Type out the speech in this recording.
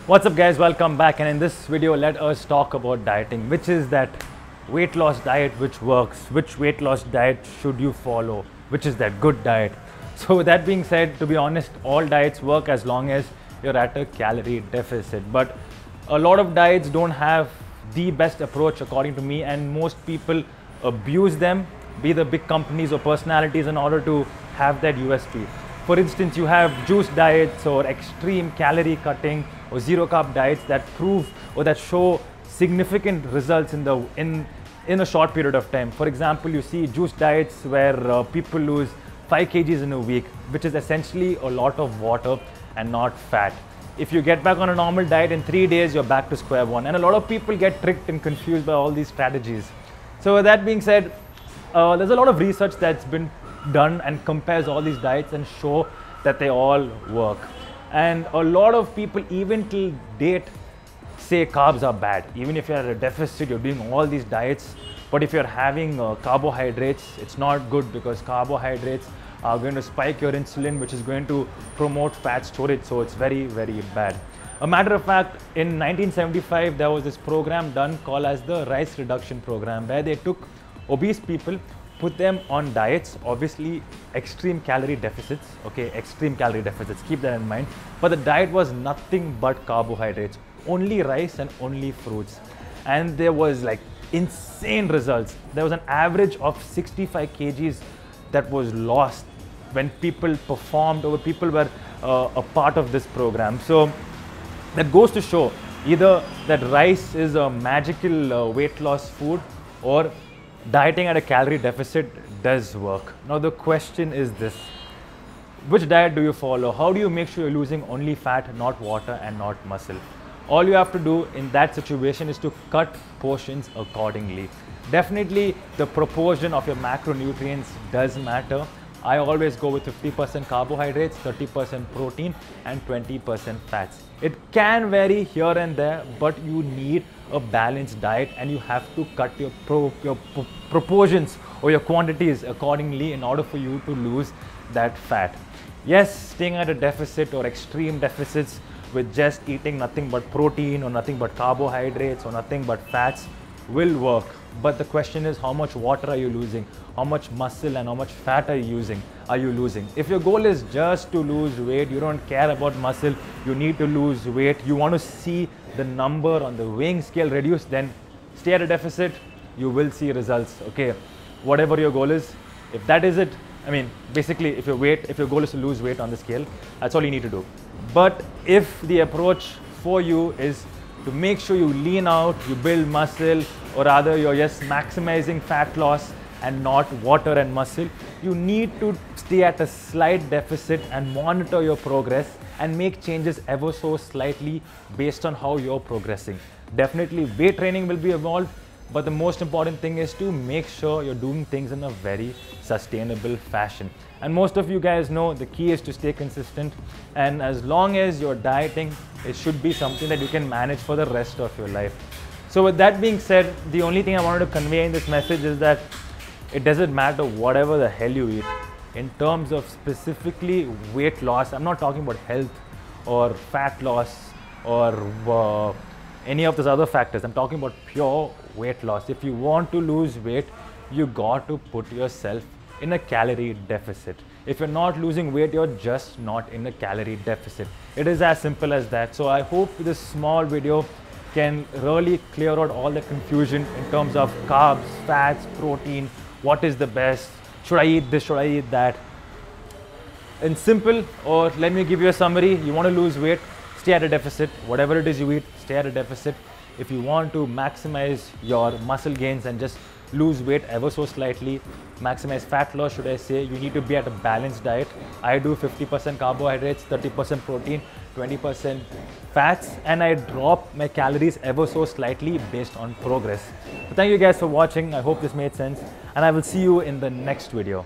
What's up guys, welcome back, and in this video let us talk about dieting, which is that weight loss diet which works, which weight loss diet should you follow, which is that good diet. So with that being said, to be honest, all diets work as long as you're at a calorie deficit, but a lot of diets don't have the best approach according to me, and most people abuse them, be the big companies or personalities, in order to have that USP. For instance, you have juice diets or extreme calorie cutting or zero carb diets that prove or that show significant results in a short period of time. For example, you see juice diets where people lose 5 kgs in a week, which is essentially a lot of water and not fat. If you get back on a normal diet in 3 days, you're back to square one. And a lot of people get tricked and confused by all these strategies. So with that being said, there's a lot of research that's been done and compares all these diets and show that they all work. And a lot of people, even till date, say carbs are bad. Even if you're at a deficit, you're doing all these diets, but if you're having carbohydrates, it's not good, because carbohydrates are going to spike your insulin, which is going to promote fat storage. So it's very, very bad. A matter of fact, in 1975, there was this program done called as the rice reduction program, where they took obese people, put them on diets, obviously extreme calorie deficits, extreme calorie deficits, keep that in mind. But the diet was nothing but carbohydrates, only rice and only fruits. And there was like insane results. There was an average of 65 kgs that was lost when people performed or people were a part of this program. So that goes to show either that rice is a magical weight loss food, or dieting at a calorie deficit does work. Now the question is this: which diet do you follow? How do you make sure you're losing only fat, not water and not muscle? All you have to do in that situation is to cut portions accordingly. Definitely the proportion of your macronutrients does matter. I always go with 50% carbohydrates, 30% protein and 20% fats. It can vary here and there, but you need a balanced diet, and you have to cut your proportions or your quantities accordingly in order for you to lose that fat. Yes, staying at a deficit or extreme deficits with just eating nothing but protein or nothing but carbohydrates or nothing but fats will work. But the question is, how much water are you losing? How much muscle and how much fat are you losing? If your goal is just to lose weight, you don't care about muscle, you need to lose weight, you want to see the number on the weighing scale reduce, then stay at a deficit, you will see results. Whatever your goal is, if that is it, I mean, basically if your goal is to lose weight on the scale, that's all you need to do. But if the approach for you is to make sure you lean out, you build muscle, or rather you're just maximizing fat loss and not water and muscle, you need to stay at a slight deficit and monitor your progress and make changes ever so slightly based on how you're progressing. Definitely weight training will be evolved, but the most important thing is to make sure you're doing things in a very sustainable fashion. And most of you guys know the key is to stay consistent, and as long as you're dieting, it should be something that you can manage for the rest of your life. So with that being said, the only thing I wanted to convey in this message is that it doesn't matter whatever the hell you eat. In terms of specifically weight loss, I'm not talking about health or fat loss or any of those other factors. I'm talking about pure weight loss. If you want to lose weight, you got to put yourself in a calorie deficit. If you're not losing weight, you're just not in a calorie deficit. It is as simple as that. So I hope this small video can really clear out all the confusion in terms of carbs, fats, protein, what is the best, should I eat this, should I eat that. In simple, or let me give you a summary: you want to lose weight, stay at a deficit. Whatever it is you eat, stay at a deficit. If you want to maximize your muscle gains and just lose weight ever so slightly, maximize fat loss, should I say, you need to be at a balanced diet. I do 50% carbohydrates, 30% protein, 20% fats, and I drop my calories ever so slightly based on progress. So thank you guys for watching. I hope this made sense, and I will see you in the next video.